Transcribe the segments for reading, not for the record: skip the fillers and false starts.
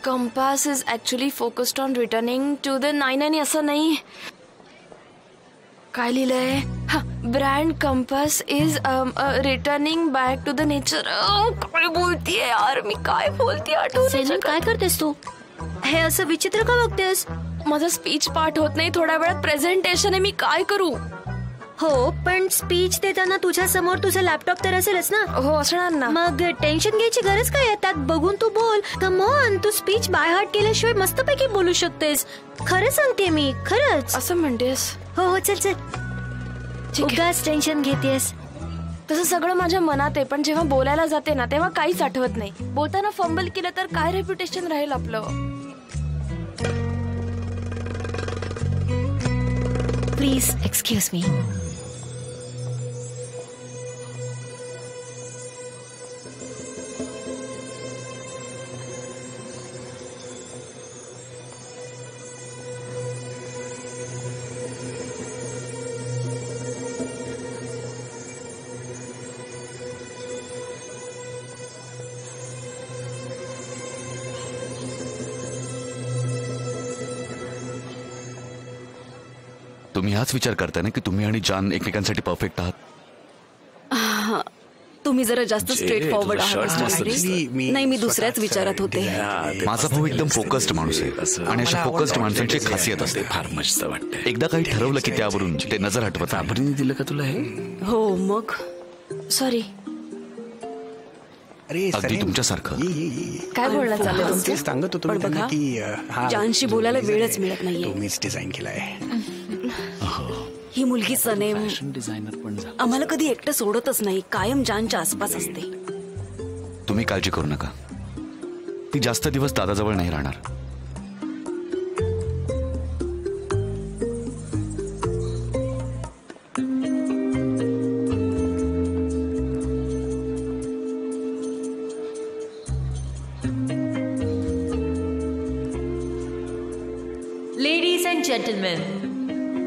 Compass is actually focused on returning to the 9 आणि असं नाही. काय लिहिलंय? Brand compass is returning back to the nature. काय बोलतीये यार मी, काय बोलतीये आठवण. काय करतेस तू? हे असं विचित्र का बघतेस? माझा स्पीच पाठ होत नाही, थोड्या वेळात प्रेझेंटेशन आहे, मी काय करू? हो पण स्पीच देताना तुझ्या समोर तुझा लॅपटॉप तर असेलच ना? हो असणार ना. मग टेन्शन घ्यायची गरज काय आहे? त्यात बघून तू बोल. कम ऑन, तू स्पीच बाय हार्ट केल्याशिवाय मस्तपैकी बोलू शकतेस. खरं सांगते मी, खरंच. असं म्हणतेस? हो हो चल चल. उगाच टेन्शन घेतेस. तसं सगळं माझ्या मनात आहे, पण जेव्हा बोलायला जाते ना तेव्हा काहीच आठवत नाही. बोलताना फंबल केलं तर काय रेप्युटेशन राहील आपलं. Please excuse me. तुम्ही हाच विचार करताय ना की तुम्ही आणि जान एकमेकांसाठी परफेक्ट आहात? तुम्ही जरा जास्त स्ट्रेट फॉरवर्ड आहात. नाही मी दुसऱ्याच विचारात होते. माझा भाऊ एकदम फोकस्ड माणूस आहे आणि अशा फोकस्ड माणसांची खासियत असते. फार मस्त वाटतं. एकदा काही ठरवलं की त्यावरून ते नजर हटवत. आबरीने दिलं का तुला हे? हो मग सॉरी. अगदी तुमच्यासारखं. काय बोलणं चाललं तुमचं? सांगत होतो बघा जानशी बोलायला वेळच मिळत नाहीये. तुम्हीच डिझाईन केलाय. ही मुलगी सनेम डिझायनर पण आम्हाला कधी एकटं सोडतच नाही, कायम जानच्या आसपास असते. तुम्ही काळजी करू नका, ती जास्त दिवस दादाजवळ नाही राहणार. लेडीज अँड जेंटलमॅन,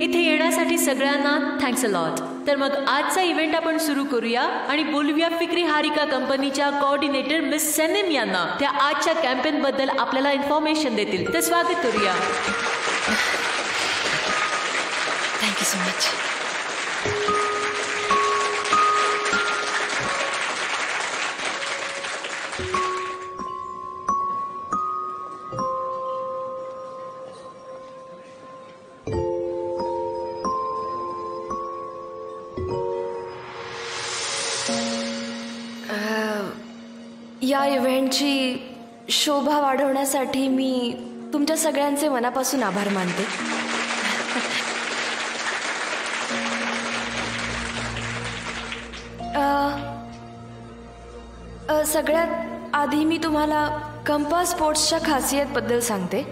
इथे येण्यासाठी सगळ्यांना थँक्स अ लॉट. तर मग आजचा इव्हेंट आपण सुरू करूया आणि बोलूया फिक्री हारिका कंपनीच्या कोऑर्डिनेटर मिस सनेम यांना. त्या आजच्या कॅम्पेन बद्दल आपल्याला इन्फॉर्मेशन देतील. तर स्वागत करूया. Thank you so much. या इव्हेंटची शोभा वाढवण्यासाठी मी तुमच्या सगळ्यांचे मनापासून आभार मानते. सगळ्यात आधी मी तुम्हाला कंपास स्पोर्ट्सच्या खासियतबद्दल सांगते.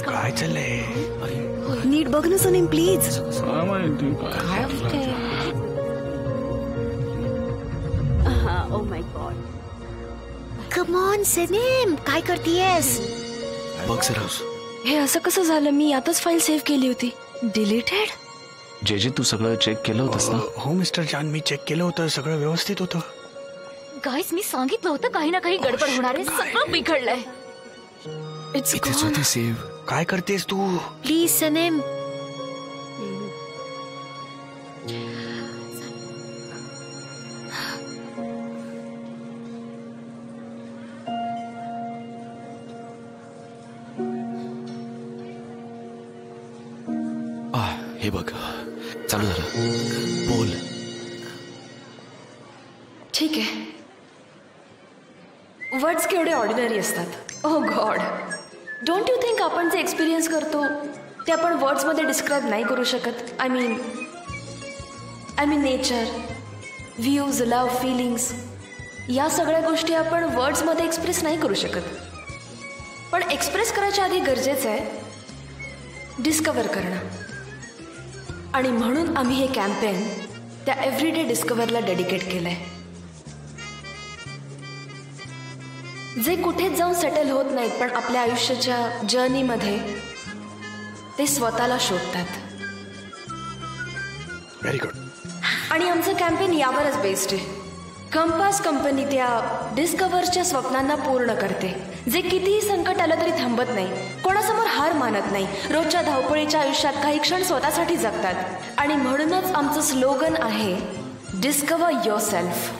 काय चाललंय? नीट बघ ना Sanem please. Oh my god. Come on Sanem, काय करतेयस? बघ जरा. हे असं कसं झालं? मी यातच फाईल सेव्ह केली होती. डिलीटेड? जे तू सगळं चेक केलं होतंस ना? हो मिस्टर जान, मी चेक केलं होतं, सगळं व्यवस्थित होतं. गाईस मी सांगितलं होतं काही ना काही गडबड होणार आहे. सगळं बिघडलंय. इथेच होती सेव्ह. काय करतेस तू? प्लीज सनेम. हे बघ चालू झालं. बोल. ठीक आहे. वर्ड्स केवढे ऑर्डिनरी असतात. ओह गॉड, डोंट यू थिंक आपण जे एक्सपिरियन्स करतो ते आपण वर्ड्समध्ये डिस्क्राईब नाही करू शकत. I mean nature, views, love, feelings या सगळ्या गोष्टी आपण वर्ड्स मध्ये एक्सप्रेस नाही करू शकत, पण एक्सप्रेस करायच्या आधी गरजेचं आहे डिस्कवर करणं. आणि म्हणून आम्ही हे कॅम्पेन त्या एव्हरीडे डिस्कवरला डेडिकेट केलंय. जे कुठेच जाऊन सेटल होत नाहीत, पण आपल्या आयुष्याच्या जर्नीमध्ये ते स्वतःला शोधतात. Very good. आणि आमचं कॅम्पेन यावरच बेस्ड आहे. कंपास कंपनी त्या डिस्कव्हरच्या स्वप्नांना पूर्ण करते, जे कितीही संकट आलं तरी थांबत नाही, कोणासमोर हार मानत नाही, रोजच्या धावपळीच्या आयुष्यात काही क्षण स्वतःसाठी जगतात. आणि म्हणूनच आमचं स्लोगन आहे डिस्कवर योरसेल्फ.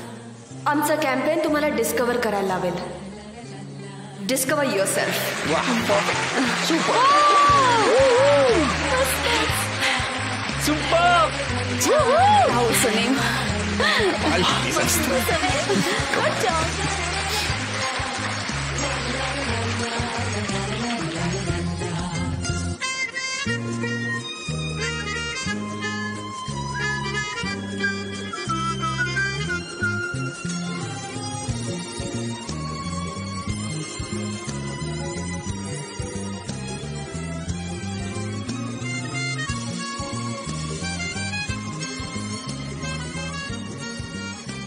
आमचं कॅम्पेन तुम्हाला डिस्कवर करायला लावेल. Discover yourself. Sanem.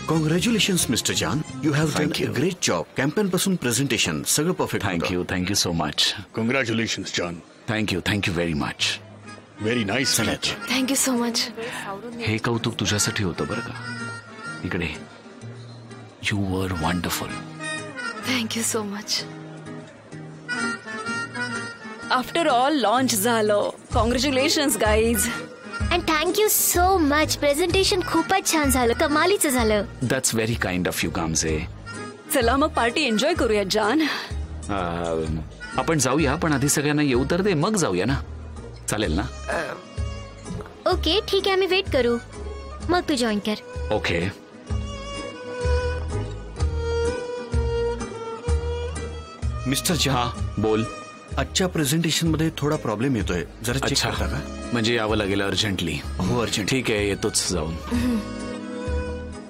Congratulations mister John, you have done a great job. Campaign पासून प्रेझेंटेशन सगळं perfect. Thank you so much. Congratulations John. Thank you very much. Very nice. Thank you so much. हे कौतुक तुझ्यासाठी होतं बरं का. इकडे you were wonderful. Thank you so much. After all launch झालं. Congratulations guys. And thank you so much. Presentation खूपच छान झालं, कमालीचं झालं. That's very kind of you कामजे. चला मग पार्टी एन्जॉय करूया जॉन. आपण जाऊया, पण आधी सगळ्यांना येऊ तर दे, मग जाऊया ना. चालेल ना? ओके ठीक आहे, आम्ही वेट करू, मग तू जॉईन कर. ओके. मिस्टर जॉन, बोल. आजच्या प्रेझेंटेशन मध्ये थोडा प्रॉब्लेम येतोय, जरा चेक करता का? म्हणजे यावं लागेल अर्जंटली. हो अर्जंट. ठीक आहे, येतोच जाऊन.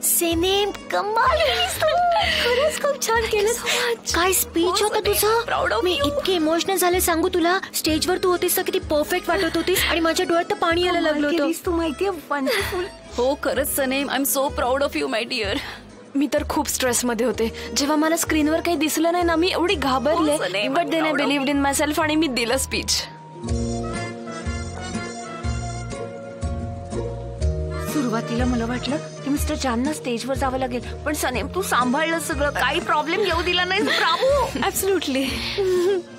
सेनेम कमाल, खरंच खूप छान केलं. काय स्पीच होतं तुझं. मी इतके इमोशनल झाले सांगू तुला. स्टेजवर तू होतीस तर किती परफेक्ट वाटत होतीस, आणि माझ्या डोळ्यात तर पाणी यायला लागलं होतं. तू माहितीये वंडरफुल. हो खरंच Sanem, I am so proud of you my dear. मी तर खूप स्ट्रेस मध्ये होते. जेव्हा मला स्क्रीनवर काही दिसलं नाही ना, मी एवढी घाबरले. But then I believed in my myself मी दिलं स्पीच. सुरुवातीला मला वाटलं की मिस्टर जॉनना स्टेजवर जावं लागेल, पण सनेम तू सांभाळलं सगळं, काही प्रॉब्लेम येऊ दिला नाही. ब्रावो. ऍब्सोल्युटली.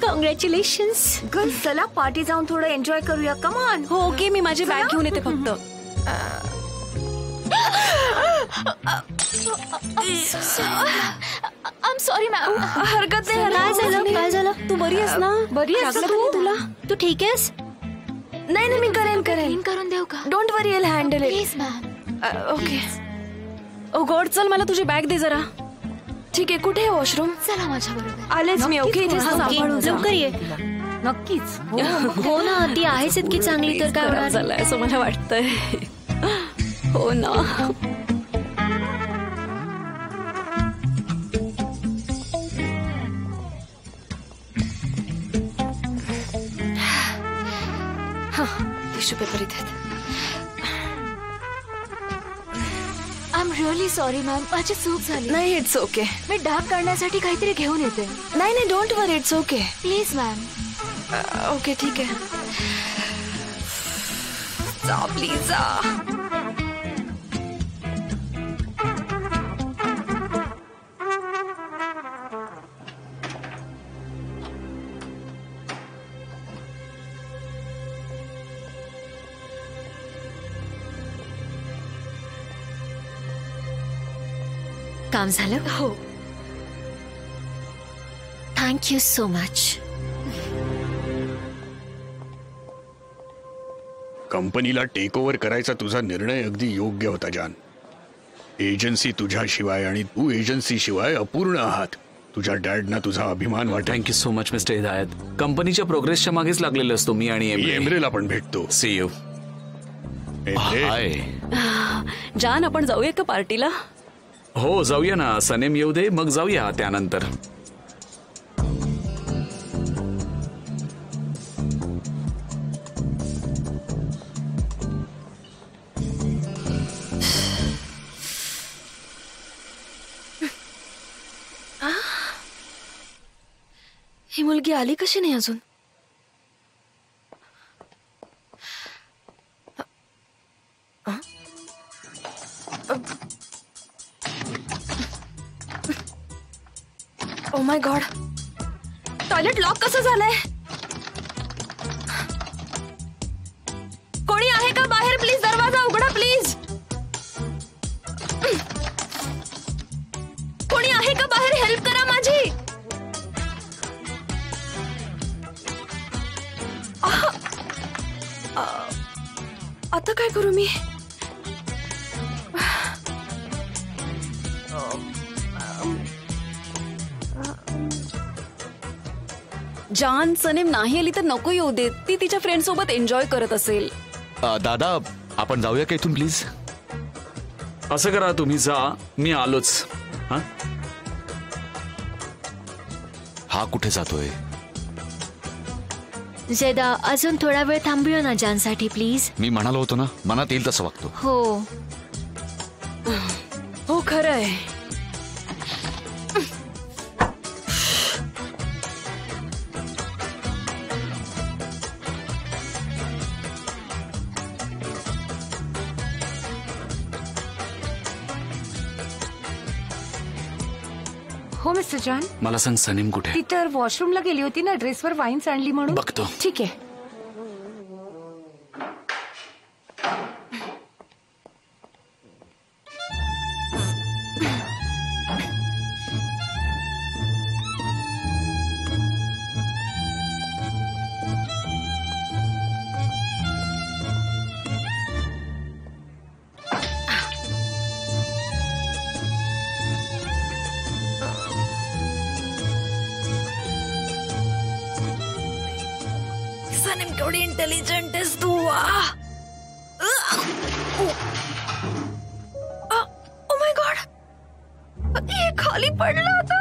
कॉंग्रॅच्युलेशन्स. गर्ल्स चला पार्टी जाऊन थोडं एन्जॉय करूया. Come on. हो ओके, मी माझी बॅग घेऊन येते फक्त. I am sorry ma'am. हरकत नाही. काय झालं? तू बरी आहेस ना? बरी आहेस लागलं तू? का तुला? तू ठीक आहेस? नाही मी करेन करून देऊ का? Don't worry, I will handle it. Please ma'am. Okay. Oh God, चल मला तुझी बॅग दे जरा. ठीक आहे, कुठे आहे वॉशरूम? चला माझ्या बरोबर. आलेच मी. ओके, इथे ओके, सांभाळून जा. लवकर ये. नक्कीच. हो ना, ती आहेच इतकी चांगली तर काय खराब होणार. झालाय असं मला वाटतंय. हो ना. टिश्यू पेपर इथे. I am really sorry ma'am, माझी चूक झाली. नाही, इट्स ओके. मी डाग काढण्यासाठी काहीतरी घेऊन येते. नाही don't worry, it's okay. Please ma'am. Okay ठीक आहे. जा प्लीज जा. काम झालं? हो. Thank you so much. कंपनीला टेक ओव्हर करायचा तुझा निर्णय अगदी योग्य होता जॉन. एजन्सी तुझ्याशिवाय आणि तू एजन्सी शिवाय अपूर्ण आहात. तुझ्या डॅडना तुझा अभिमान वाटेल. Thank you so much mister Hidayat. कंपनीच्या प्रोग्रेसच्या मागेच लागलेलो असतो मी आणि एमरेला पण भेटतो. See you. Emre, hi. जान, आपण जाऊया का पार्टीला? हो जाऊया ना, सनेम येऊ दे मग जाऊया त्यानंतर. ही मुलगी आली कशी नाही अजून? ओ माय गॉड, टॉयलेट लॉक कसं झालंय? कोणी आहे का बाहेर? प्लीज दरवाजा उघडा प्लीज. कोणी आहे का बाहेर? हेल्प करा माझी. आता काय करू मी? जान, सनेम नाही आली तर नको येऊ देत. ती तिच्या फ्रेंड सोबत एन्जॉय करत असेल. दादा आपण जाऊया का इथून प्लीज? असं करा, तुम्ही जा, मी आलोच. हा कुठे जातोय? जेदा अजून थोडा वेळ थांबूया ना जानसाठी प्लीज. मी म्हणालो होतो ना, मनात येईल तसं वागतो. हो हो खरंय. हो मिस्टर जॉन. मला सांग सनेम कुठे? ती तर वॉशरूमला गेली होती ना, ड्रेसवर वाईन सांडली म्हणून. बघतो. ठीक आहे. सनेम केवढी इंटेलिजंट आहेस तू. ओ माय गॉड, हे खाली पडलं होतं.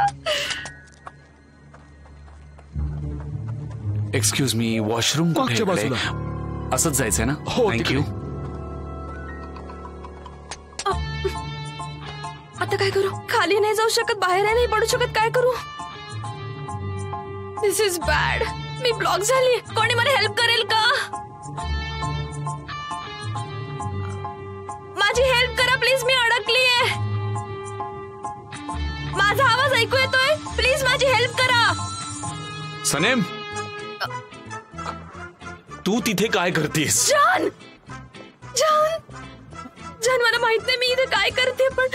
एक्सक्यूज मी, वॉशरूम मागच्या कुठे? बाजूला. असंच जायचंय ना? हो, थँक्यू. आता काय करू? खाली नाही जाऊ शकत, बाहेर नाही पडू शकत. काय करू? दिस इज बॅड. मी ब्लॉक झाली. कोणी मला हेल्प करेल का? माझी हेल्प करा प्लीज, मी अडकलीये. माझा आवाज ऐकू येतोय? प्लीज माझी हेल्प करा. सनेम, तू तिथे काय करतेस? जान, जान, जान, मला माहित नाही मी इथे काय करते, पण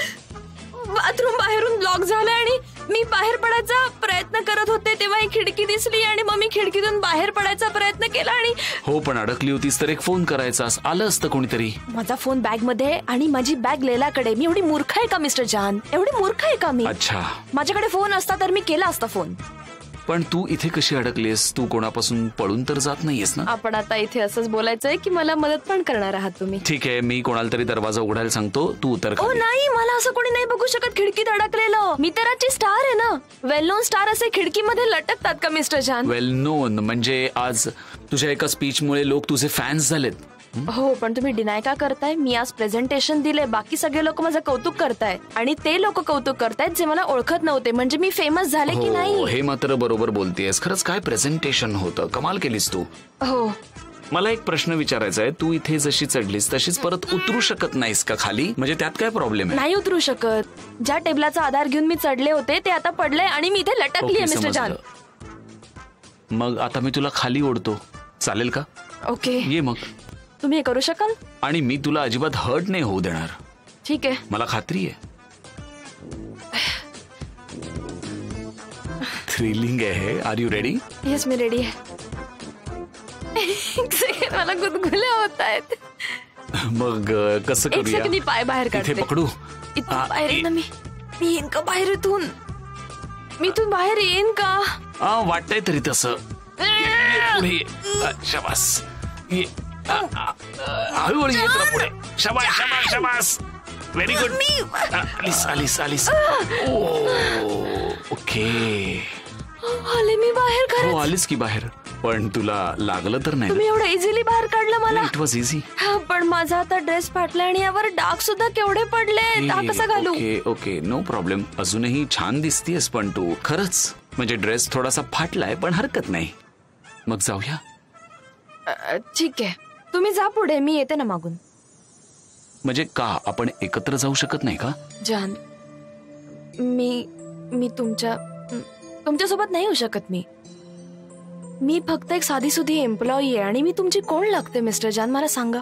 बाथरूम बाहेरून ब्लॉक झालाय आणि मी बाहेर पडायचा प्रयत्न करत होते तेव्हा एक खिडकी दिसली आणि मग मी खिडकीतून बाहेर पडायचा प्रयत्न केला. आणि हो, पण अडकली होतीस तर एक फोन करायचास, आलं असतं कोणीतरी. माझा फोन बॅग मध्ये आणि माझी बॅग लेलाकडे. मी एवढी मूर्ख आहे का मिस्टर जान? एवढी मूर्ख आहे का मी? अच्छा, माझ्याकडे फोन असता तर मी केला असता फोन. पण तू इथे कशी अडकलीस? तू कोणापासून पळून तर जात नाहीयेस ना? आपण आता इथे असंच बोलायचंय की मला मदत पण करणार आहात तुम्ही? ठीक आहे, मी कोणाला तरी दरवाजा उघडायला सांगतो, तू उतर ओ खाली. नाही, मला असं कोणी नाही बघू शकत खिडकीत अडकलेलं. मी तर आजची स्टार आहे ना. वेल नोन स्टार असे खिडकीमध्ये लटकतात का मिस्टर जान? वेल नोन म्हणजे आज तुझ्या एका स्पीचमुळे लोक तुझे फॅन्स झालेत. हो, पण तुम्ही डिनाय का करताय? मी आज प्रेझेंटेशन दिले, बाकी सगळे लोक माझं कौतुक करताय आणि ते लोक कौतुक करतायत जे मला ओळखत नव्हते. म्हणजे मी फेमस झाले की हो, नाही? हे मात्र बरोबर बोलतेस. खरंच काय प्रेझेंटेशन होतं, कमाल केलीस तू. हो. मला एक प्रश्न विचारायचा आहे, तू इथे जशी चढलीस तशीच परत उतरू शकत नाहीस का खाली? म्हणजे त्यात काय प्रॉब्लेम आहे? नाही उतरू शकत. ज्या टेबलाचा आधार घेऊन मी चढले होते ते आता पडले आणि मी इथे लटकली आहे मिस्टर जान. मग आता मी तुला खाली ओढतो, चालेल का? ओके, ये मग. तुम्ही हे करू शकाल? आणि मी तुला अजिबात हर्ट नाही होऊ देणार. ठीक आहे. मला खात्री आहे. थ्रिलिंग आहे. Are you ready? येस, मी रेडी आहे. एक सेकंड, मला गुदगुल्या होत आहेत. मग कसं एक करूया? सेकंड, मी पाय बाहेर इथे काढते. पकडू. इथून बाहेर येईन ना मी. मी येईन का बाहेर इथून? मी इथून बाहेर येईन का? वाटतंय तरी तसं. पुढे ये. शाबास. ये. हळूहळू येत राहा पुढे. शाबास, शाबास, शाबास. Very good. आलीस. ओके. आले मी बाहेर खरंच. हो आलीस की बाहेर. पण तुला लागलं तर नाही? तुम्ही एवढं इझिली बाहेर काढलं मला. It was easy. पण माझा आता ड्रेस फाटला आणि यावर डाग सुद्धा केवढे पडले. हा कसा घालू? Okay no problem. अजूनही छान दिसतीयस पण तू खरंच. म्हणजे ड्रेस थोडासा फाटलाय पण हरकत नाही. मग जाऊया. ठीक आहे तुम्ही जा पुढे मी येते ना मागून. म्हणजे का आपण एकत्र जाऊ शकत नाही का? जान मी तुमच्यासोबत नाही येऊ शकत. मी फक्त एक साधी सुधी एम्प्लॉई आहे आणि मी तुमची कोण लागते मिस्टर जान मला सांगा.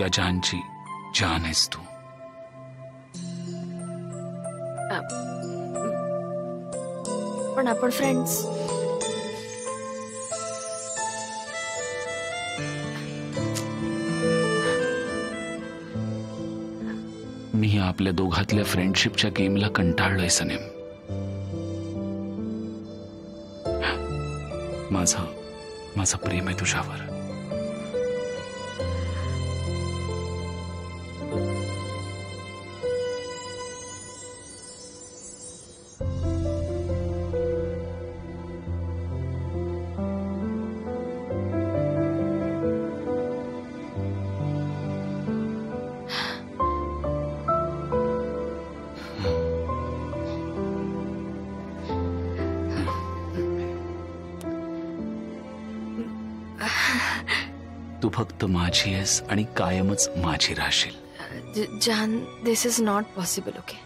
या जानची जान आहेस तू. पण आपण फ्रेंड्स. मी आपल्या दोघातल्या फ्रेंडशिपच्या गेमला कंटाळलोय सनेम. माझं प्रेम आहे तुझ्यावर. तू फक्त माझी आहेस आणि कायमच माझी राहशील. जान this is not possible. Okay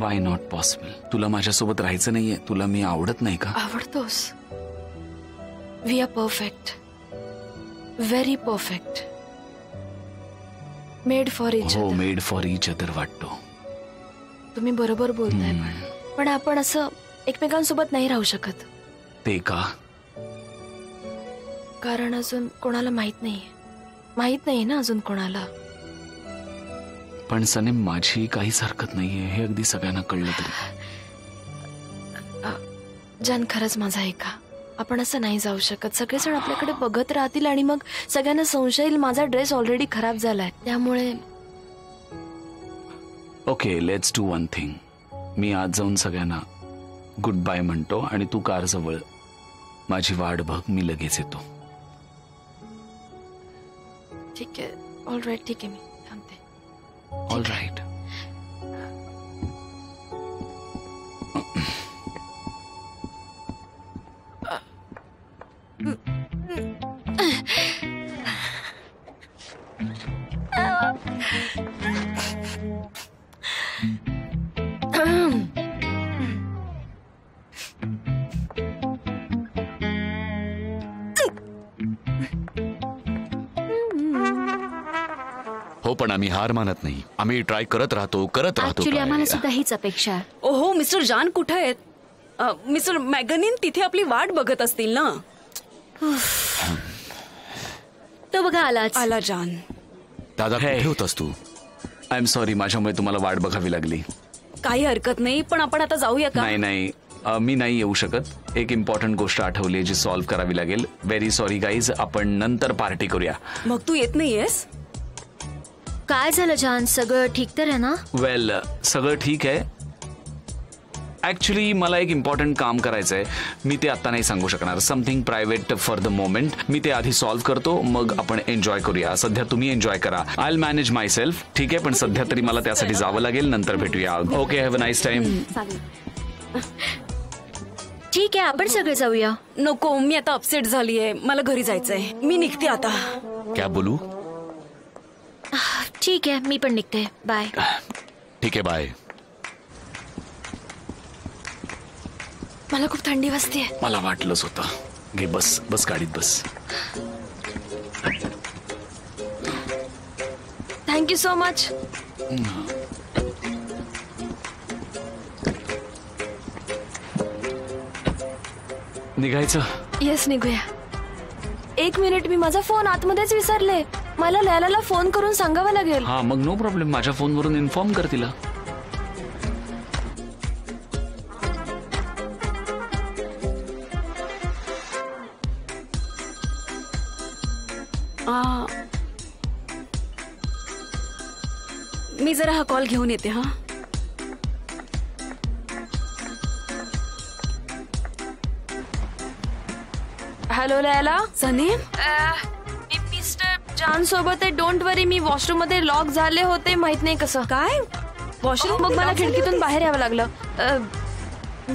why not possible? तुला माझ्यासोबत राहायचं नाहीये? तुला मी आवडत नाही का? आवडतोस. We are perfect. Very perfect. Made for each हो other. Made for each other वाटतो. तुम्ही बरोबर बोलताय पण आपण असं एकमेकांसोबत नाही राहू शकत. ते का? कारण अजून कोणाला माहित नाहीये ना अजून कोणाला. पण सनेम माझी काहीच हरकत नाहीये हे अगदी सगळ्यांना कळलं तरी. जान खरंच माझा ऐका. आपण असं नाही जाऊ शकत. सगळेजण आपल्याकडे बघत राहतील आणि मग सगळ्यांना संशय येईल. माझा ड्रेस ऑलरेडी खराब झालाय त्यामुळे. Okay let's do one thing. मी आज जाऊन सगळ्यांना गुड बाय म्हणतो आणि तू कार जवळ माझी वाट बघ. मी लगेच येतो. ठीक आहे. ऑल राईट ठीक आहे मी थांबते. All right. हो पण आम्ही हार मानत नाही. आम्ही ट्राय करत राहतो ऍक्च्युली आम्हाला सुद्धा हीच अपेक्षा आहे. ओहो मिस्टर जान कुठे आहेत? मिस्टर मॅगनीन तिथे आपली वाट बघत असतील ना. तो बघा आला जान. दादा Hey. कुठे होतास तू? आय एम सॉरी माझ्यामुळे तुम्हाला वाट बघावी लागली. काही हरकत नाही पण आपण आता जाऊया का? नाही मी नाही येऊ शकत. एक इम्पॉर्टंट गोष्ट आठवली जी सॉल्व्ह करावी लागेल. Very sorry guys. आपण नंतर पार्टी करूया. मग तू येत नाहीयेस? काय झालं जान? सगळं ठीक तर आहे ना? वेल सगळं ठीक आहे. ऍक्च्युली मला एक इम्पॉर्टंट काम करायचं आहे. मी ते आता नाही सांगू शकणार. Something private for the moment. मी ते आधी सॉल्व्ह करतो मग आपण एन्जॉय करूया. सध्या तुम्ही एन्जॉय करा. I will manage my self. ठीक आहे पण सध्या तरी मला त्यासाठी जावं लागेल. नंतर भेटूया. Okay have a nice time. ठीक आहे आपण सगळे जाऊया. नको मी आता अपसेट झालीये. मला घरी जायचंय. मी निघते आता. क्या बोलू? ठीक आहे मी पण निघते. बाय. ठीक आहे बाय. मला खूप थंडी वाजतेय. मला वाटलंच होतं. घे बस गाडीत बस. Thank you so much. निघायचं? येस निघूया. एक मिनिट मी माझा फोन आतमध्येच विसरले. मला लैलाला फोन करून सांगावं लागेल. हा मग नो प्रॉब्लेम. माझ्या फोनवरून इन्फॉर्म कर तिला. मी जरा हा कॉल घेऊन येते. हा हॅलो लैला. सनेम, मी मिस्टर जॉन सोबत आहे. Don't worry. मी वॉशरूम मध्ये लॉक झाले होते. माहित नाही कसं काय वॉशरूम? मग मला खिडकीतून बाहेर यावं लागलं.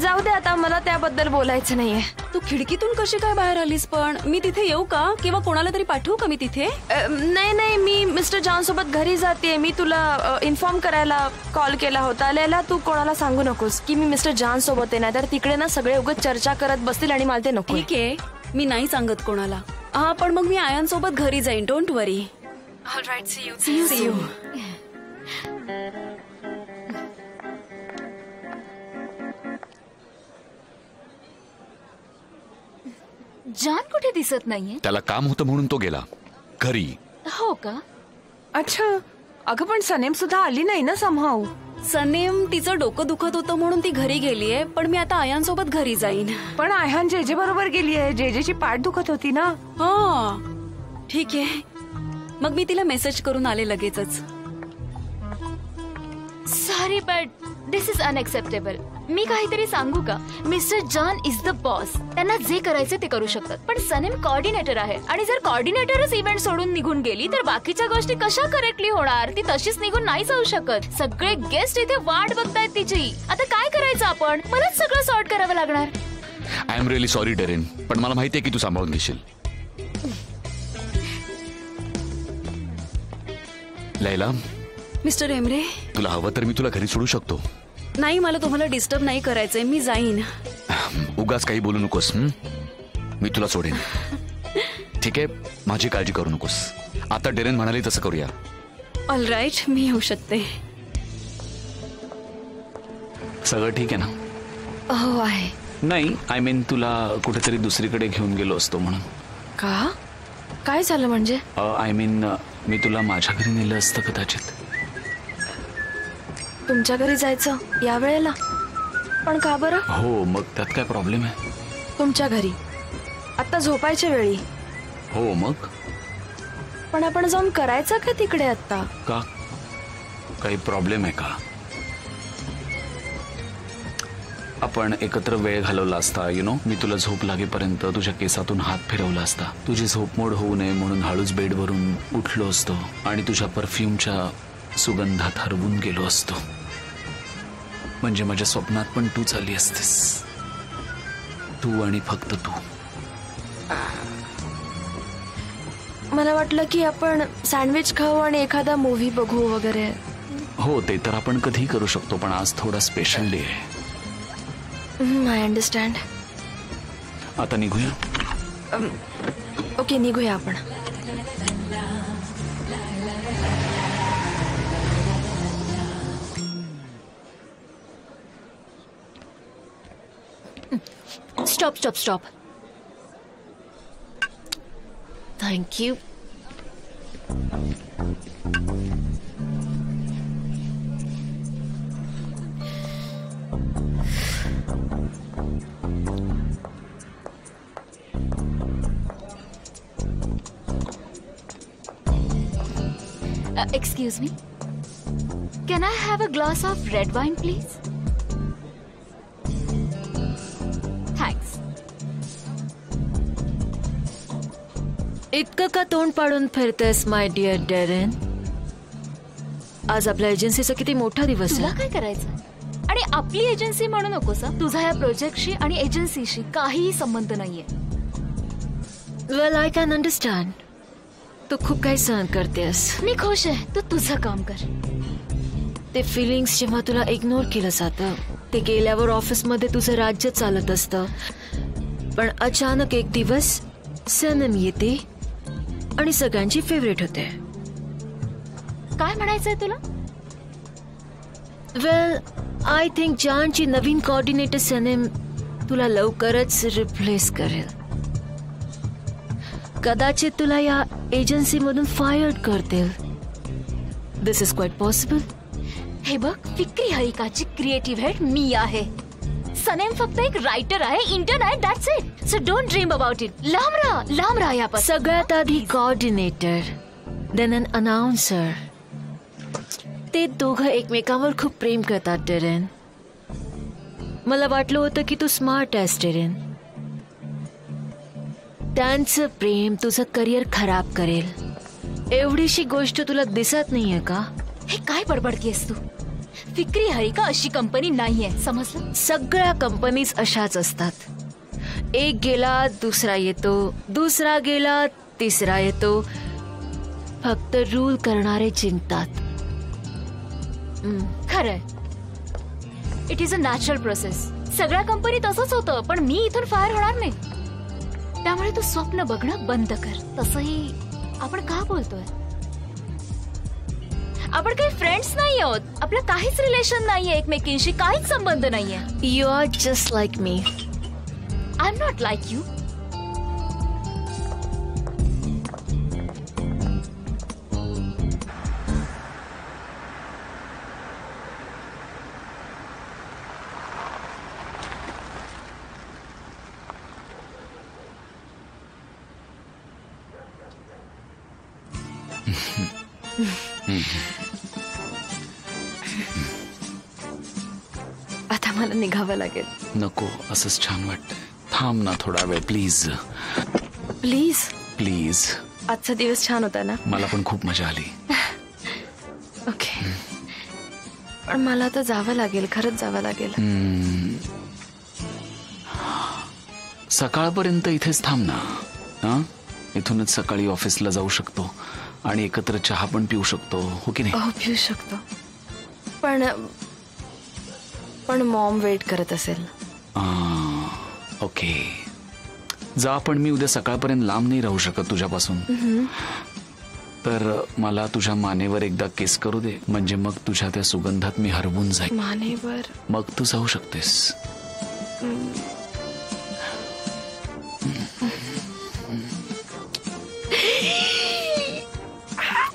जाऊ दे आता, मला त्याबद्दल बोलायचं नाहीये. तू खिडकीतून कशी काय बाहेर आलीस? पण मी तिथे येऊ का किंवा कोणाला तरी पाठवू का मी तिथे? नाही, मी मिस्टर जॉन सोबत घरी जाते. मी तुला इन्फॉर्म करायला कॉल केला होता. लैला, तू कोणाला सांगू नकोस की मी मिस्टर जॉन सोबत आहे, नाहीतर तिकडे ना सगळे उगाच चर्चा करत बसतील आणि मला ते नको. ठीक आहे, मी नाही सांगत कोणाला. हा, पण मग मी आयन सोबत घरी जाईन. Don't worry. Alright, see you. John कुठे दिसत नाहीये? त्याला काम होतं म्हणून तो गेला घरी. हो का? अच्छा, अगं पण सनेम सुद्धा आली नाही ना समहाऊ. सनेम तिचं डोकं दुखत होतं म्हणून ती घरी गेलीये, पण मी आता आयन सोबत घरी जाईन. पण आयहान जेजे बरोबर गेली आहे. जेजेची पाठ दुखत होती ना. हा ठीक आहे, मग मी तिला मेसेज करून आले लगेचच. Sorry but this is unacceptable. मी काहीतरी सांगू का? Mister John is the boss. त्यांना जे करायचे ते करू शकतात. पण सनेम कोऑर्डिनेटर आहे आणि जर कोऑर्डिनेटरच इव्हेंट सोडून निघून गेली तर बाकीच्या गोष्टी कशा करेक्टली होणार? ती तशीच निघून नाही जाऊ शकत. सगळे गेस्ट इथे वाट बघतायत तिची. आता काय करायचं आपण? मलाच सगळं सॉर्ट करावं लागणार. I am really sorry Darren, पण मला माहिती आहे की तू सांभाळून घेशील. लैला, मिस्टर एमरे, तुला हवं तर मी तुला घरी सोडू शकतो. नाही, मला तुम्हाला डिस्टर्ब नाही करायचंय. मी जाईन. उगाच काही बोलू नकोस. मी तुला सोडेन. ठीक आहे, माझी काळजी करू नकोस. आता डेरेन म्हणाली तसं करूया. ऑलराईट, मी येऊ शकते. सगळं ठीक आहे ना? हो आहे. नाही, आय मीन तुला कुठेतरी दुसरीकडे घेऊन गेलो असतो म्हणून. का? काय झालं म्हणजे? आय मीन मी तुला माझ्या घरी नेलं असतं कदाचित. तुमच्या घरी जायचं या वेळेला? पण का बरं? हो, मग त्यात काय प्रॉब्लेम आहे? तुमच्या घरी आता झोपायच्या वेळी? हो, मग पण आपण जाऊन करायचं का तिकडे आता? का? काही प्रॉब्लेम आहे का? आपण एकत्र वेळ घालवला असता. यु नो, मी तुला झोप लागेपर्यंत तुझ्या केसातून हात फिरवला असता. तुझी झोप मोड होऊ नये म्हणून हळूच बेडवरून उठलो असतो आणि तुझ्या परफ्यूमच्या सुगंधात हरवून गेलो असतो. म्हणजे माझ्या स्वप्नात पण तू चालली असतीस. तू आणि फक्त तू. मला वाटलं की आपण सँडविच खाऊ आणि एखादा मूव्ही बघू वगैरे. हो, ते तर आपण कधी करू शकतो, पण आज थोडा स्पेशल डे आहे. I understand. आता निघूया. ओके, निघूया आपण. Stop. Thank you. Excuse me. Can I have a glass of red wine, please? Thanks. इतकं का तोंड पाडून फिरतेस माय डिअर डेरेन? आज आपल्या एजन्सीचा किती मोठा दिवस तुला आहे. काय करायचं? आणि आपली एजन्सी म्हणू नकोस. तुझा या प्रोजेक्टशी आणि एजन्सीशी काहीही संबंध नाहीये. वेल, आय कॅन अंडरस्टँड. तू खूप काही सहन करतेस. मी खुश आहे. तू तुझं काम कर. ते फिलिंग्स जेव्हा तुला इग्नोर केलं जातं, ते गेल्यावर ऑफिसमध्ये तुझं राज्य चालत असतं. पण अचानक एक दिवस सनम येते आणि सगळ्यांची फेवरेट होते. काय म्हणायचंय तुला? वेल, आय थिंक जॉनची नवीन कोऑर्डिनेटर सनम तुला लवकरच रिप्लेस करेल. कदाचित तुला या एजन्सीमधून फायर करतील. दिस इज क्वाइट पॉसिबल. हे बघ, फिक्री हरिकाची क्रिएटिव्ह हेड मी आहे. सनेम फक्त एक रायटर आहे, इंटर्न आहे. That's it. So don't dream about it. लांब राहा यापासून. सगळ्यात आधी कोऑर्डिनेटर, देन अन अनाउन्सर. ते दोघं एकमेकांवर खूप प्रेम करतात डेरेन. मला वाटलं होतं की तू स्मार्ट आहेस डेरेन. त्यांचं प्रेम तुझं करिअर खराब करेल एवढीशी गोष्ट तुला दिसत नाहीये का? हे काय बडबडतीयस तू? फिक्री हरिका अशी कंपनी नाहीये, समजलं? सगळ्या कंपनीज अशाच असतात. एक गेला दुसरा येतो, दुसरा गेला तिसरा येतो. फक्त रूल करणारे जिंकतात. खरंय, it is a natural process. सगळ्या कंपनी तसंच होतं, पण मी इथून फायर होणार नाही. त्यामुळे तू स्वप्न बघणं बंद कर. तसंही आपण का बोलतोय? आपण काही फ्रेंड्स नाही आहोत. आपलं काहीच रिलेशन नाहीये एकमेकींशी, काहीच संबंध नाहीये. You are just like me. I am not like you. आता मला निघावं लागेल. नको, असंच छान वाटतंय. थांब ना थोडा वेळ प्लीज. प्लीज. प्लीज. आजचा दिवस छान होता ना? मला पण खूप मजा आली. ओके, पण मला आता जावं लागेल, खरंच जावं लागेल. सकाळपर्यंत इथेच थांब ना. हा, इथूनच सकाळी ऑफिसला जाऊ शकतो आणि एकत्र चहा पण पिऊ शकतो, हो की नाही? हो, पिऊ शकतो. पण मॉम वेट करत असेल. ओके, जा. पण मी उद्या सकाळपर्यंत लांब नाही राहू शकत तुझ्यापासून. तर मला तुझ्या मानेवर एकदा किस करू दे, म्हणजे मग तुझ्या त्या सुगंधात मी हरवून जाईल. मानेवर? मग तू जाऊ शकतेस.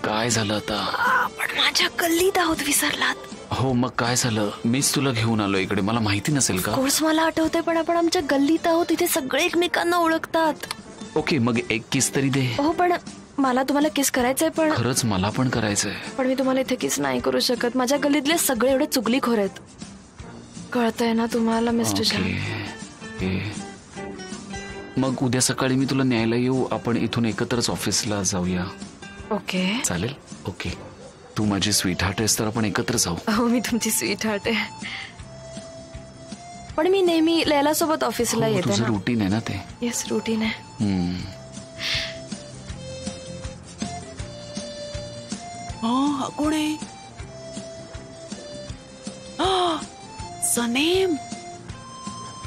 काय झालं आता? आपण माझ्या गल्लीत आहोत, विसरलात? हो, मग काय झालं? मीच तुला घेऊन आलो इकडे. मला माहिती नसेल का? कोर्स मला आठवतंय, पण आपण आमच्या गल्लीत आहोत, तिथे सगळे एकमेकांना ओळखतात. ओके, मग एक किस तरी दे. हो, पण मला तुम्हाला किस करायचंय. पण खरंच मला पण करायचंय. पण मी तुम्हाला इथे किस नाही करू शकत. माझ्या गल्लीतले सगळे एवढे चुगलीखोर आहेत. कळतंय ना तुम्हाला मिस्टर जान? मग उद्या सकाळी मी तुला न्यायला येऊ. आपण इथून एकत्रच ऑफिसला जाऊया. ओके, चालेल. ओके, तू माझी स्वीट हार्ट आहेस, तर आपण एकत्र जाऊ. हो, मी तुमची स्वीट हार्ट आहे. पण मी नेहमी लैला सोबत ऑफिसला येते तुझं ना. रुटीन आहे ना ते? येस, रुटीन आहे. कोण आहे? सनेम,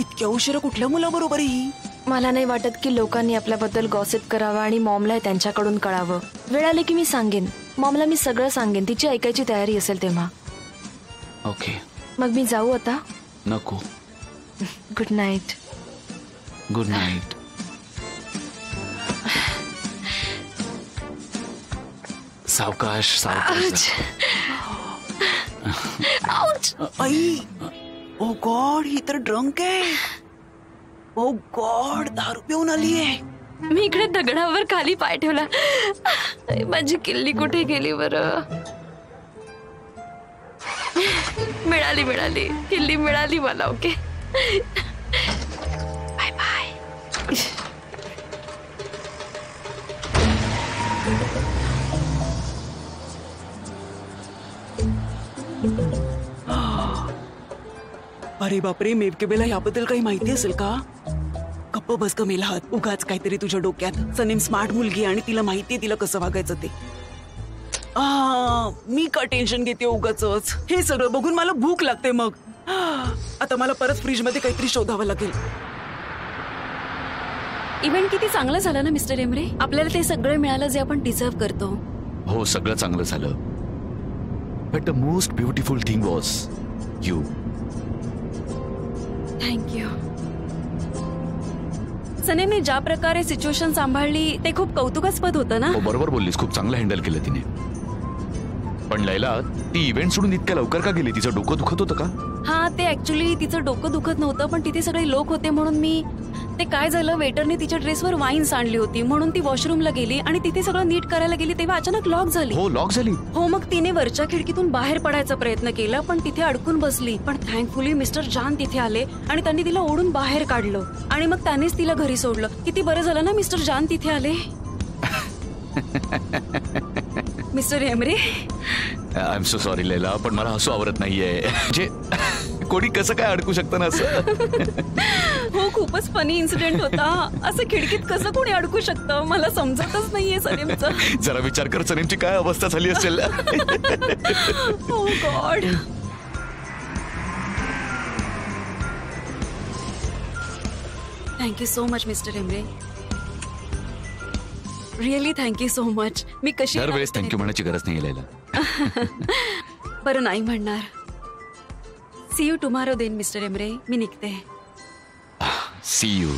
इतक्या उशिरा कुठल्या मुलाबरोबर ही? मला नाही वाटत की लोकांनी आपल्याबद्दल गॉसिप करावं आणि मॉमला त्यांच्याकडून कळावं. वेळ आली की मी सांगेन मॉमला. मी सगळं सांगेन, तिची ऐकायची तयारी असेल तेव्हा. ओके, मग मी जाऊ आता? नको. Good night. Good night. सावकाश सावकाश. आई, ओ गॉड, ही तर ड्रंक आहे. ओ गॉड, दारू पिऊन आली आहे. मी इकडे दगडावर खाली पाय ठेवला. माझी किल्ली कुठे गेली बरं? मिळाली किल्ली मिळाली मला. Okay, bye bye. अरे बापरे, मेवकेबेला याबद्दल काही माहिती असेल का? गप्प बस का मेला हात. उगाच काहीतरी तुझ्या डोक्यात. सनेम स्मार्ट मुलगी आणि तिला माहितीये तिला कसं वागायचं ते. मी का टेन्शन घेते उगाच? हे सगळं बघून मला भूक लागते. मग आता मला परत फ्रीज मध्ये काहीतरी शोधावं लागेल. इव्हेंट किती चांगलं झालं ना मिस्टर एमरे. आपल्याला ते सगळं मिळालं जे आपण डिझर्व करतो. हो, सगळं चांगलं झालं. But the most beautiful thing was you. Thank you. सनेमने ज्या प्रकारे सिच्युएशन सांभाळली ते खूप कौतुकास्पद होतं ना. हो, बरोबर बोललीस. खूप चांगलं हँडल केलं तिने. पण लैला, ती इव्हेंट सोडून इतक्या लवकर का गेली? तिचं डोकं दुखत होतं का? हा, ते ऍक्च्युली तिचं डोकं दुखत नव्हतं, पण तिथे सगळे लोक होते म्हणून मी ते काय झालं, वेटरने तिच्या ड्रेसवर वाईन सांडली होती म्हणून ती वॉशरूमला गेली आणि तिथे सगळं नीट करायला गेली तेव्हा अचानक लॉक झाली. हो, लॉक झाली. हो, मग तिने वरच्या खिडकीतून बाहेर पडायचा प्रयत्न केला पण तिथे अडकून बसली. पण थँकफुली मिस्टर जान तिथे आले आणि त्यांनी तिला ओढून बाहेर काढलं आणि मग त्यानेच तिला घरी सोडलं. किती बरं झालं ना मिस्टर जान तिथे आले. Mister Emre, I am so sorry Laila, पण मला हसू आवरत नाहीये. जे कोणी कसं काय अडकू शकतं ना असं. हो, खूपच फनी इन्सिडेंट होता. असं खिडकीत कसं कोणी अडकू शकतं मला समजतच नाहीये सलीमचं. जरा विचार कर सलीमची काय अवस्था झाली असेल. Oh god. Thank you so much mister Emre, really thank you so much. मी कशी दरवेळेस थँक्यू म्हणायची गरज नाही लैला. बरं नाही म्हणणार. See you tomorrow then mister Emre, मी निघते. See you.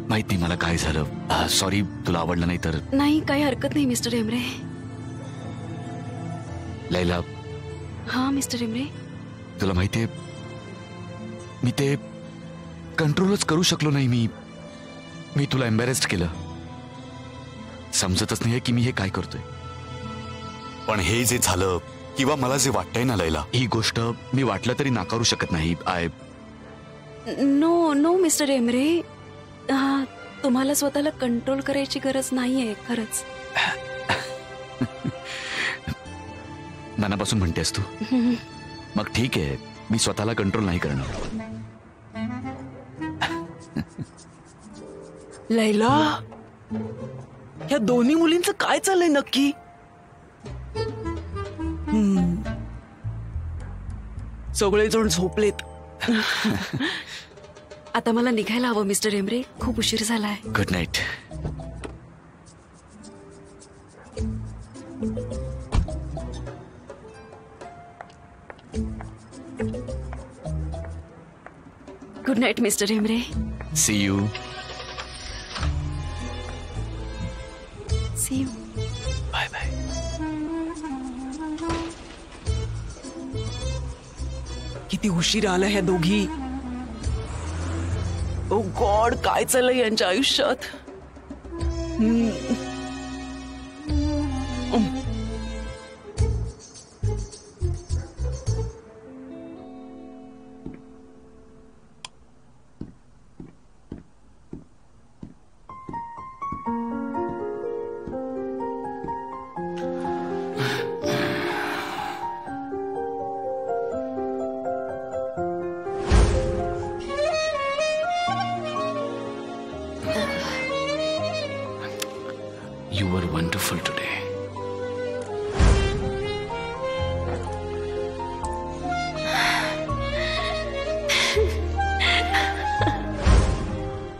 माहित नाही मला काय झालं. सॉरी, तुला आवडलं नाही तर. नाही, काही हरकत नाही मिस्टर एमरे. लैला. हा मिस्टर एमरे. तुला माहितीये मी ते कंट्रोलच करू शकलो नाही. मी तुला एम्बॅरेस्ड केलं. समजतच नाहीये की मी हे काय करतोय. पण हे जे झालं किंवा मला जे वाटतंय ना लैला, ही गोष्ट मी वाटलं तरी नाकारू शकत नाही. नो मिस्टर एमरे, तुम्हाला स्वतःला कंट्रोल करायची गरज नाहीये खरंच. मनापासून म्हणतेस तू. मग ठीक आहे, मी स्वतःला कंट्रोल नाही करणार. लैला, या दोन्ही मुलींचं काय चाललंय नक्की? सगळेजण झोपलेत. आता मला निघायला हवं मिस्टर एमरे, खूप उशीर झालाय. Good night. Good night mister Emre. See you. See you. Bye bye. किती उशीर आला ह्या दोघी. ओ गॉड, काय चाललंय यांच्या आयुष्यात? You were wonderful today.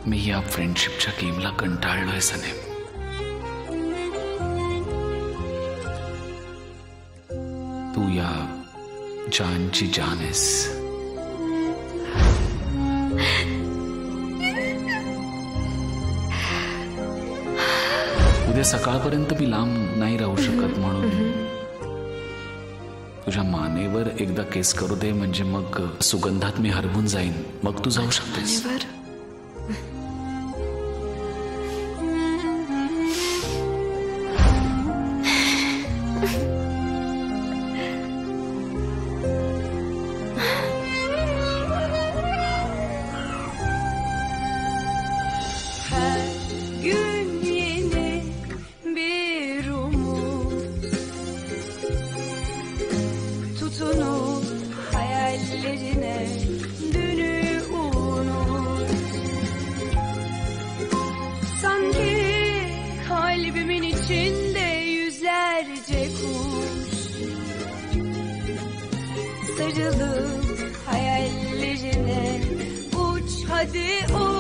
मी या फ्रेंडशिपच्या गेमला कंटाळलोय सनेम. तू या जानची जान आहेस. उद्या सकाळपर्यंत मी लांब नाही राहू शकत म्हणून तुझ्या मानेवर एकदा केस करू दे, म्हणजे मग सुगंधात मी हरवून जाईन. मग तू जाऊ शकतेस. Sarılıp hayallerine uç hadi uç.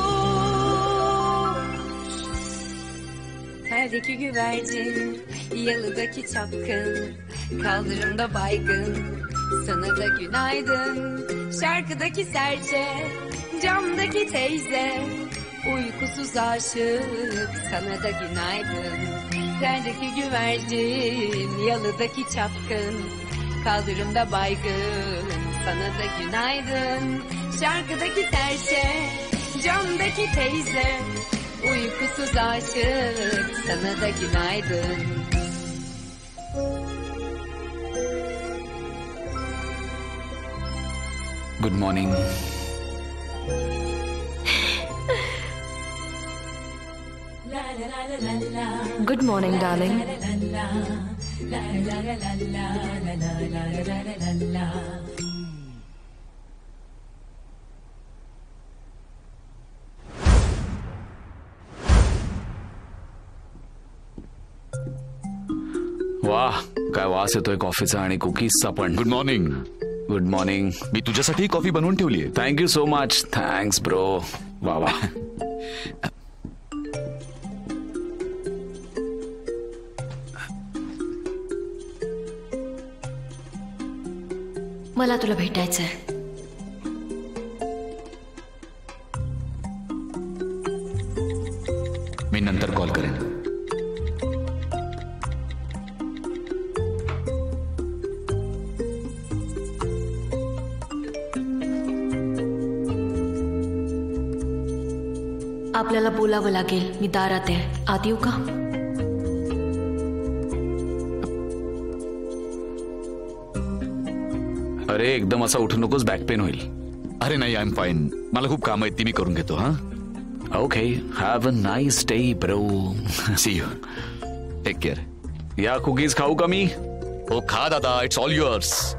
Perdeki güvercin, yalıdaki çapkın, kaldırımda baygın, sana da günaydın. Şarkıdaki serçe, camdaki teyze, Uykusuz aşık sana da günaydın. Derdeki güvercin yalıdaki çapkın. Kaldırımda baygın sana da günaydın. Şarkıdaki terse camdaki teyze. Uykusuz aşık sana da günaydın. Good morning. Good morning darling. वाह, काय वास येतोय कॉफीचा आणि कुकीजचा पण. Good morning. Good morning. मी तुझ्यासाठी कॉफी बनवून ठेवली आहे. Thank you so much. Thanks bro. वा वा. मला तुला भेटायचंय. मी नंतर कॉल करेन. आपल्याला बोलावं लागेल. मी दारात आहे. आत येऊ का? अरे एकदम असा उठू नकोस, बॅक पेन होईल. अरे नाही, आय एम फाईन. मला खूप काम आहेत ती मी करून घेतो. हा okay. Have a nice day bro. See you. Take care. या कुकीज खाऊ का मी? हो खा दादा. It's all yours.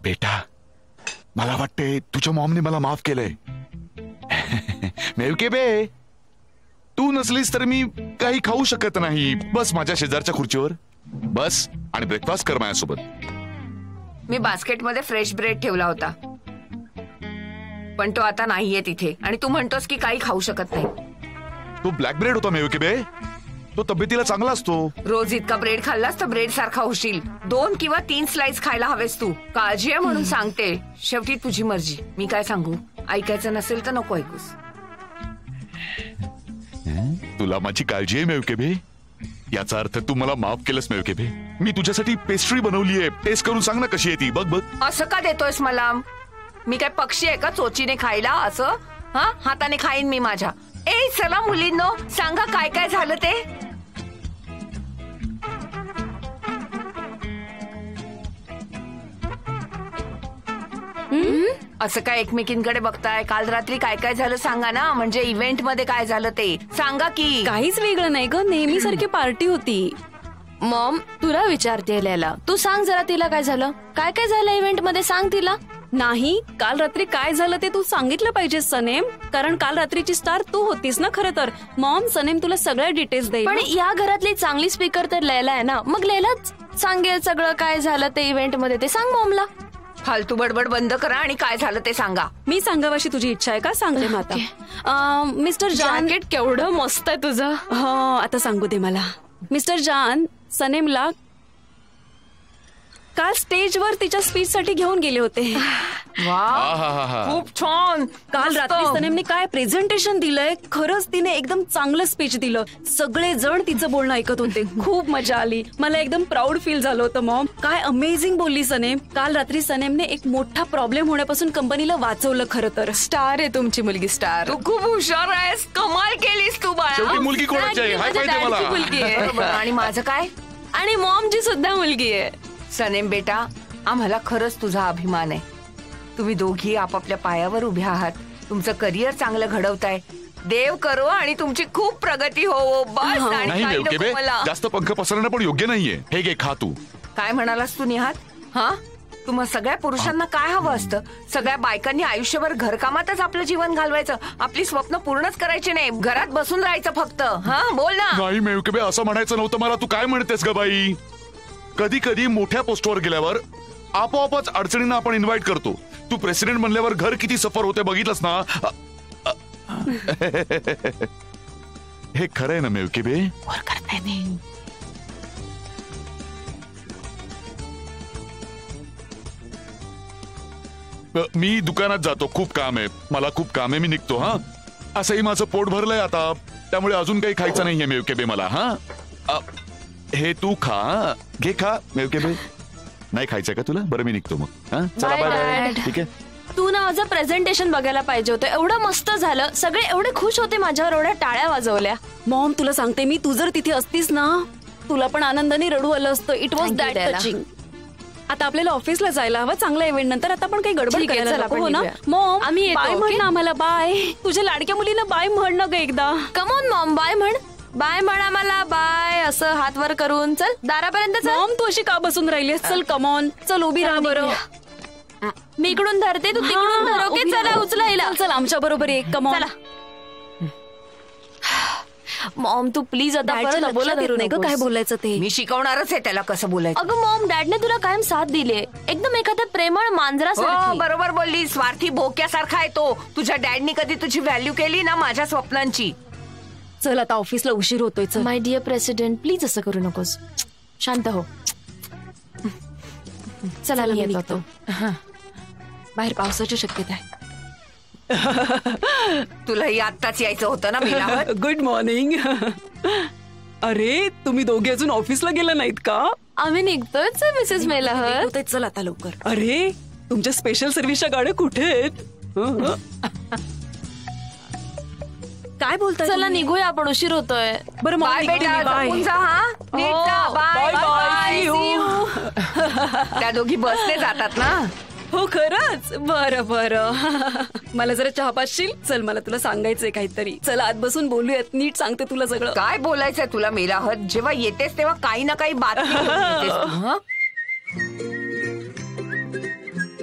बेटा, मला वाटते तुझ्या मॉमने मला माफ केलंय. मेवके बे, तू नसलीस तर मी काही खाऊ शकत नाही. बस माझ्या शेजारच्या खुर्चीवर बस आणि ब्रेकफास्ट कर माझ्यासोबत. मी बास्केटमध्ये फ्रेश ब्रेड ठेवला होता, पण तो आता नाहीये तिथे. आणि तू म्हणतोस की काही खाऊ शकत नाही. तो ब्लॅक ब्रेड होता मेवके बे. तो तब्येतीला चांगला असतो. रोज इतका ब्रेड खाल्लास तर ब्रेड सारखा होशील. 2 किंवा 3 स्लाइस खायला हवेस तू. काळजी आहे म्हणून सांगते. शेवटी तुझी मर्जी. मी काय सांगू? ऐकायचं नसेल तर नको ऐकूस. तुला माझी काळजी आहे मेवके बे. याचा अर्थ तू मला माफ केलंस मेवके बे. मी तुझ्यासाठी पेस्ट्री बनवलीये. टेस्ट करून सांग ना कशी आहे ती. बघ बघ. असं का देतोयस मला? मी काय पक्षी आहे का चोचीने खायला? असं हा हाताने खाईन मी माझ्या. ए चला मुलींनो, सांगा काय काय झालं ते. असं काय एकमेकींकडे बघताय? काल रात्री काय काय झालं सांगा ना. म्हणजे इव्हेंट मध्ये काय झालं ते सांगा की. काहीच वेगळं नाही ग, नेहमीसारखी पार्टी होती. मॉम, तुला विचारते लैला. तू सांग जरा तिला काय झालं. काय काय झालं इव्हेंट मध्ये सांग तिला. नाही, काल रात्री काय झालं ते तू सांगितलं पाहिजे सनेम. कारण काल रात्रीची स्टार तू होतीस ना खरं तर. मॉम, सनेम तुला सगळ्या डिटेल्स देईल. पण या घरातली चांगली स्पीकर तर लैला आहे ना. मग लैलाच सांगेल सगळं काय झालं ते इव्हेंट मध्ये. ते सांग मॉमला. फालतू बडबड बंद करा आणि काय झालं ते सांगा. मी सांगावाशी तुझी इच्छा आहे का? सांगते मग आता. मिस्टर जान, जॅकेट केवढं मस्त आहे तुझं. हो, आता सांगू दे मला. मिस्टर जान सनेमला काल स्टेजवर तिच्या स्पीच साठी घेऊन गेले होते. खूप छान. काल रात्री सनेमने काय प्रेझेंटेशन दिलंय. खरंच तिने एकदम चांगलं स्पीच दिलं. सगळे जण तिचं बोलणं ऐकत होते. खूप मजा आली. मला एकदम प्राऊड फील झालं होतं. मॉम, काय अमेझिंग बोलली सनेम. काल रात्री सनेमने एक मोठा प्रॉब्लेम होण्यापासून कंपनीला वाचवलं. खरं तर स्टार आहे तुमची मुलगी. स्टार. तू खूप हुशार आहेस. कमाल केलीस तू बाळा. मुलगी कोणाची आहे? हाय पाहिजे मला. मुलगी आहे. आणि माझं काय? आणि मॉमची सुद्धा मुलगी आहे. सनेम बेटा, आम्हाला खरंच तुझा अभिमान आहे. तुम्ही दोघी आपापल्या पायावर उभ्या आहात. तुमचं करिअर चांगलं घडवताय. देव करो आणि तुमची खूप प्रगती हो. बस. आणि नाही काही मेवके नको बे, मला. जास्त पंख पसरणं पण योग्य नाहीये. हे घे खा तू. काय म्हणालास तू निहात? हा, तुम्हा सगळ्या पुरुषांना काय हवं असतं? सगळ्या बायकांनी आयुष्यभर घरकामातच आपलं जीवन घालवायचं. आपली स्वप्न पूर्णच करायची नाही. घरात बसून राहायचं फक्त. हा, बोल ना. नाही मेवके बे, असं म्हणायचं नव्हतं मला. तू काय म्हणतेस ग बाई? कधी कधी मोठ्या पोस्टवर गेल्यावर आपोआपच अडचणींना आपण इन्व्हाइट करतो. तू प्रेसिडेंट म्हणल्यावर घर किती सफर होते बघितलंस ना. हे खरंय ना मेवकेबे? वर करताय मी. मी दुकानात जातो, खूप काम आहे मला, खूप काम आहे, मी निघतो. हा असंही माझं पोट भरलंय आता, त्यामुळे अजून काही खायचं नाहीये मेवकेबे मला. हा हे तू खा, घे खा मेवकेबे. नाही खायचंय का तुला? बरं मी निघतो मग. हा चला बाय बाय. ठीक आहे. तू ना माझं प्रेझेंटेशन बघायला पाहिजे होतं. एवढं मस्त झालं, सगळे एवढे खुश होते माझ्यावर, एवढ्या टाळ्या वाजवल्या. मॉम तुला सांगते मी, तू जर तिथे असतीस ना तुला पण आनंदाने रडू आलं असतं. It was that touching. आता आपल्याला ऑफिसला जायला हवं चांगल्या इव्हेंट नंतर. आता आपण काही गडबड करायला नको हो ना मॉम? आम्ही बाय म्हण ना आम्हाला. बाय. तुझ्या लाडक्या मुलीला बाय म्हण ना ग एकदा. कम ऑन मॉम, बाय म्हण. बाय म्हण आम्हाला, बाय. असं हात वर करून चल दारापर्यंत चल. मॉम तू अशी का बसून राहिलीस? चल कम ऑन, चल उभी राहा बरं. मी इकडून धरते, तू तिकडून धर. ओके चला उचला हिला. चल आमच्या बरोबर एक. Come on. मॉम तू प्लीज आता परत बोला करू नये ग काय बोलायचं ते. मी शिकवणारच आहे त्याला कसं बोलायचं. अगं मॉम, डॅडने तुला कायम साथ दिली, एकदम एखाद्या प्रेमळ मांजरासारखी. बरोबर बोलली. स्वार्थी भोक्यासारखा आहे तो. तुझ्या डॅडनी कधी तुझी व्हॅल्यू केली ना माझ्या स्वप्नांची. चल आता ऑफिसला उशीर होतोय. चल. माय डिअर प्रेसिडेंट प्लीज असं करू नकोस. शांत हो. चला मी येतो. बाहेर पावसाची शक्यता आहे. तुलाही आत्ताच यायचं होतं ना मिलावत. Good morning. अरे तुम्ही दोघे अजून ऑफिसला गेला नाहीत का? आम्ही निघतोच मिसेस मेलाहत. चल आता लवकर. अरे तुमच्या स्पेशल सर्व्हिसच्या गाड्या कुठे आहेत? काय बोलताय? चला निघूया आपण, उशीर होतोय. बरं बाय बेटा, जपून जा. हा नीट जा. Bye bye. त्या दोघी बसने जातात ना. हो खरंच? बरं बरं. मला जरा चहा पाचशील? चल मला तुला सांगायचंय काहीतरी. चल आत बसून बोलूयात, नीट सांगते तुला सगळं. काय बोलायचंय तुला मेलाहत? जेव्हा येतेस तेव्हा काही ना काही बातमी घेऊन येतेस तू, हं?